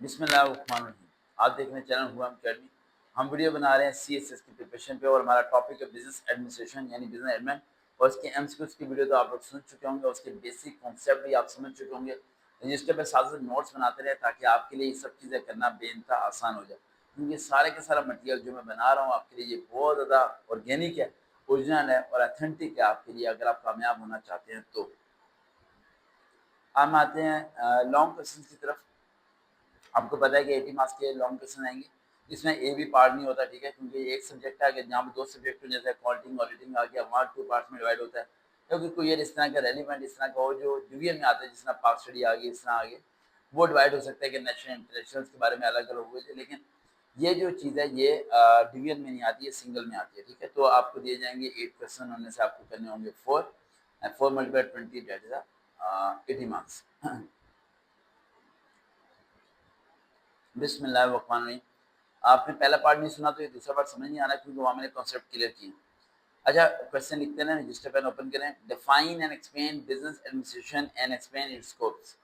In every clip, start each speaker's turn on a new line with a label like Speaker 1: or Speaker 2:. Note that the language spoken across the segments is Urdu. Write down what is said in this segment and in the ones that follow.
Speaker 1: بسم اللہ الرحمن الرحیم. آپ دیکھ رہے ہیں چینل ہوا اکیڈمی. ہم ویڈیو بنا رہے ہیں سی ایس ایس کی پریپریشن پہ، اور ہمارا ٹاپک ہے بزنس ایڈمنسٹریشن یعنی بزنس ایڈمن. اور اس کے ایم سی کیوز کی ویڈیو تو آپ لوگ سن چکے ہوں گے، اس کے بیسک کانسیپٹ بھی آپ سمجھ چکے ہوں گے. رجسٹر پہ ساتھ ساتھ نوٹس بناتے رہے تاکہ آپ کے لیے یہ سب چیزیں کرنا بے انتہا آسان ہو جائے، کیونکہ سارے کا سارا مٹیریل جو میں بنا رہا ہوں آپ کے لیے یہ بہت زیادہ آرگینک ہے، اوریجنل ہے اور اتھینٹک ہے آپ کے لیے اگر آپ کامیاب ہونا چاہتے ہیں تو. ہم آتے ہیں لانگ کوشچن کی طرف. آپ کو پتا ہے کہ 80 مارکس کے لانگ کوشچن آئیں گے. اس میں اے بھی پارٹ نہیں ہوتا، ٹھیک ہے، کیونکہ ایک سبجیکٹ آ گیا جہاں پہ 2 سبجیکٹ جیسے کوالٹنگ آڈیٹنگ آ گیا، وہاں 2 پارٹس میں ڈیوائڈ ہوتا ہے. کیونکہ کوئی اس طرح کا ریلیونٹ اس طرح کا ہو جو ڈویژن میں آتا ہے، جس طرح پاک اسٹڈی آ گئی، اس طرح آگے وہ ڈیوائڈ ہو سکتا ہے کہ نیشنل انٹرنیشنل کے بارے میں الگ الگ ہوئے تھے. لیکن یہ جو چیز ہے یہ ڈویژن میں نہیں آتی ہے، سنگل میں آتی ہے. ٹھیک ہے، تو آپ کو دیے جائیں گے 8 کوشچن، ان میں سے آپ کو کرنے ہوں گے 4 ملٹیپلائی 20 دیٹ از 80 مارکس. بسم اللہ الرحمن الرحیم. آپ نے پہلا پارٹ نہیں سنا تو یہ دوسرا پارٹ سمجھ نہیں آ رہا کیونکہ وہاں میں نے کانسیپٹ کلیئر کیے. اچھا کوشچن لکھتے ہیں، رجسٹر پین اوپن کریں. Define and explain business administration and explain its scopes.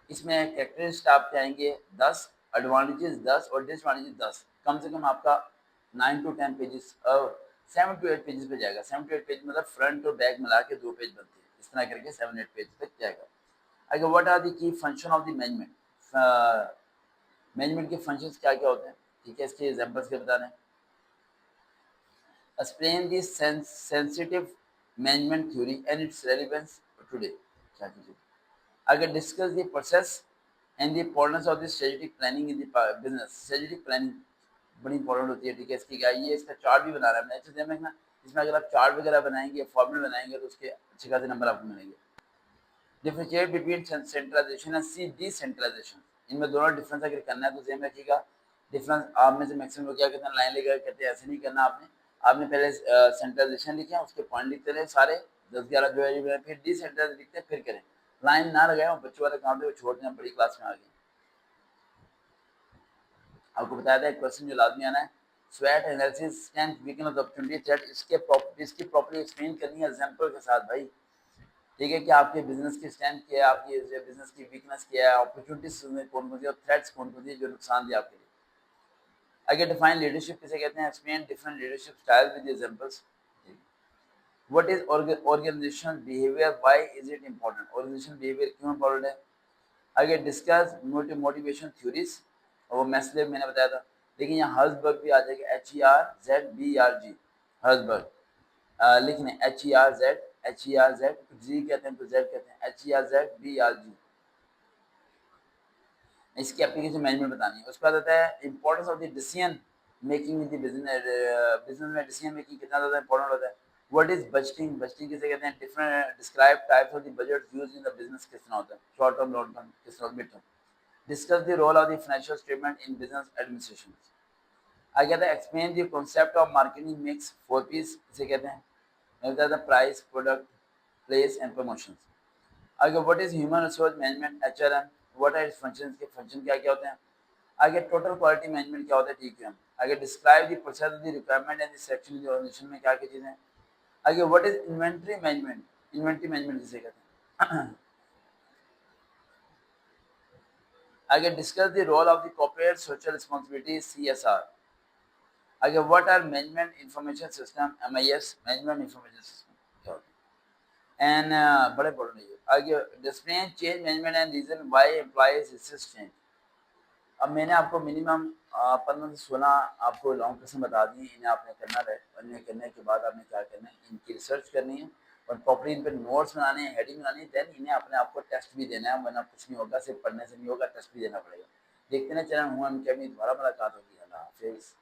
Speaker 1: اس میں کریکٹرسٹ آپ کے آئیں گے 10، ایڈوانٹیجز 10 اور ڈس ایڈوانٹیجز 10. کم سے کم آپ کا 9 to 10 پیجز 7 to 8 پیجز پہ جائے گا. 7 to 8 پیج مطلب فرنٹ اور بیک ملا کے 2 پیج بنتے ہیں، اس طرح کر کے 7-8 پیج تک جائے گا. اگر واٹ آر دی کی function of the management, management کے فنکشنز کیا کیا ہوتے ہیں، ٹھیک ہے، اس کے ایگزامپلس کے بتا رہے ہیں. ایکسپلین دی سینسٹیو management theory and its relevance today. اگر discuss the process and the importance of the strategic planning in the business. Strategic planning بڑی امپورٹنٹ ہوتی ہے، ٹھیک ہے. اس کی کیا یہ اس کا چارٹ بھی بنا رہا ہے میں اچھے سے نا. اس میں اگر آپ چارٹ وغیرہ بنائیں گے، فارمول بنائیں گے تو اس کے اچھے خاصے نمبر آپ کو ملیں گے. Differentiate between centralisation and decentralisation. ان میں دونوں ڈفرینس اگر کرنا ہے تو ذہن رکھیے گا. ڈفرینس آپ میں سے میکسیمم لوگ کیا کہتے ہیں، لائن لے کر کہتے ہیں، ایسے نہیں کرنا. آپ نے پہلے سینٹرلائزیشن لکھیں، اس کے پوائنٹ لکھتے رہے سارے 10-11 جو ہے، پھر ڈی سینٹرلائز لکھتے پھر کریں. لائن نہ لگائیں، بچوں والے کام پہ چھوڑ دیں، بڑی کلاس میں آ گئے. آپ کو بتایا تھا ایک کوشچن جو لازمی آنا ہے، سویٹ analysis strength weakness of opportunity threat. اس کے پراپرٹیز کی پراپرلی ایکسپلین کرنی ہے ایگزامپل کے ساتھ بھائی. ٹھیک ہے کہ آپ کے بزنس کی اسٹرینتھ کیا ہے، آپ کی بزنس کی ویکنس کیا ہے، اپرچونٹیز کون کون سی اور تھریٹس کون کون سی جو نقصان دے آپ کے لیے. اگر ڈیفائن لیڈرشپ کسے کہتے ہیں، explain different leadership style with examples. What is organizational behavior? Why is it important? Organizational behavior کیوں امپورٹنٹ ہے. اگر ڈسکس موٹیویشن تھیوریز، وہ میسلر میں نے بتایا تھا. لیکن یہاں ہرزبرگ بھی آ جائے گا، HERZBERG ہرزبرگ. لکھ لیں HERZ جی کہتے ہیں تو زیڈ کہتے ہیں، HERZBERG. اس کی اپلیکیشن مینجمنٹ بتانی ہے. اس کے بعد آتا ہے importance of the decision making in the business میں ڈیسیژن میکنگ کتنا زیادہ امپورٹنٹ ہوتا ہے. What is budgeting? بجٹنگ کسے کہتے ہیں. Different describe types of the budget used in the business. کس طرح ہوتا ہے، شارٹ ٹرم، لانگ ٹرم، کس طرح mid term. Discuss the role of the financial statement in business administration. آگے آتا ہے explain the concept of marketing mix 4 Ps کسے کہتے ہیں. میں بتایا تھا price, product, place and promotion. آگے what is human resource management HRM. What are its function, کے فنکشن کیا کیا ہوتے ہیں. آگے ٹوٹل کوالٹی مینجمنٹ کیا ہوتا ہے TQM. آگے describe the process of the requirement and the selection the organisation میں کیا کیا چیزیں ہیں. آگے what is inventory management. Inventory management کسے کہتے ہیں. آگے discuss the role of the corporate social responsibility CSR. آگے what are management information system MIS. Management information system کیا ہوتا ہے اینڈ بڑے بڑے نہیں. آگے discipline change management and reason why employees resist change. اب میں نے آپ کو منیمم 15 سے 16 آپ کو لانگ کوسچن بتا دی. انہیں آپ نے کرنا ہے، انہیں کرنے کے بعد آپ نے کیا کرنا ہے، ان کی ریسرچ کرنی ہے اور پراپرلی ان پہ نوٹس بنانے ہیں، ہیڈنگ بنانی ہے. دین انہیں اپنے آپ کو ٹیسٹ بھی دینا ہے، ورنہ کچھ نہیں ہوگا، صرف پڑھنے سے نہیں ہوگا، ٹیسٹ بھی دینا پڑے گا. دیکھتے ہیں چینل ہوا اکیڈمی، دوبارہ ملاقات ہوگی. اللہ حافظ.